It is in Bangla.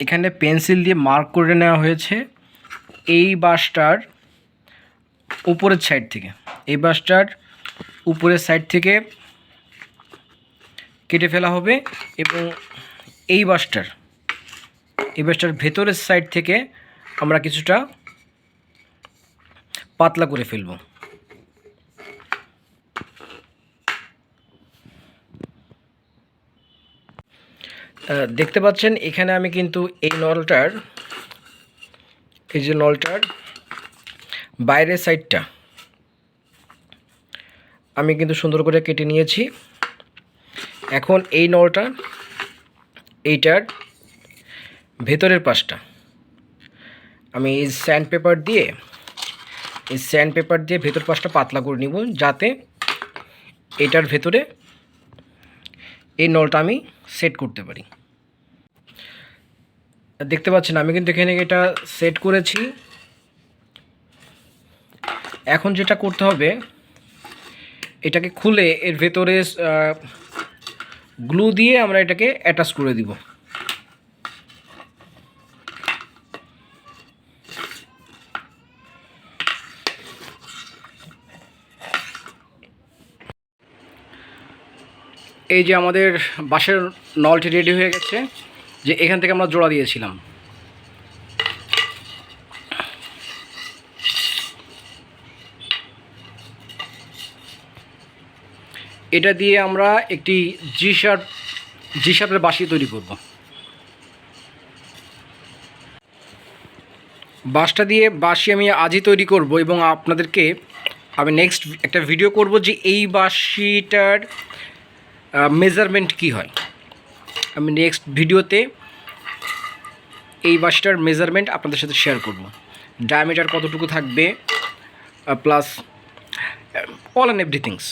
এখানে পেন্সিল দিয়ে মার্ক করে নেওয়া হয়েছে এই বাঁশটার উপরের সাইড থেকে, এই বাঁশটার উপরের সাইড থেকে কেটে ফেলা হবে এবং এই বাঁশটার ভেতরের সাইড থেকে আমরা কিছুটা পাতলা করে ফেলব। দেখতে পাচ্ছেন এখানে আমি কিন্তু এই নলটার বাইরের সাইডটা আমি কিন্তু সুন্দর করে কেটে নিয়েছি। এখন এই এইটার ভেতরের পাশটা আমি এই স্যান্ড পেপার দিয়ে ভেতর পাশটা পাতলা করে নিব, যাতে এটার ভেতরে এই নলটা আমি সেট করতে পারি। দেখতে পাচ্ছেন আমি কিন্তু এখানে এটা সেট করেছি। এখন যেটা করতে হবে, এটাকে খুলে এর ভেতরে গ্লু দিয়ে আমরা এটাকে অ্যাটাচ করে দিব। এই যে আমাদের বাঁশের নলটি রেডি হয়ে গেছে, যে এখান থেকে আমরা জোড়া দিয়েছিলাম। এটা দিয়ে আমরা একটি জি শার্পের বাঁশি তৈরি করব। বাঁশটা দিয়ে বাঁশি আমি আজই তৈরি করব এবং আপনাদেরকে আমি নেক্সট একটা ভিডিও করব যে এই বাঁশিটার মেজারমেন্ট কি হয়। আমি নেক্সট ভিডিওতে এই বাঁশিটার মেজারমেন্ট আপনাদের সাথে শেয়ার করব, ডায়ামিটার কতটুকু থাকবে, প্লাস অল অ্যান্ড এভরিথিংস।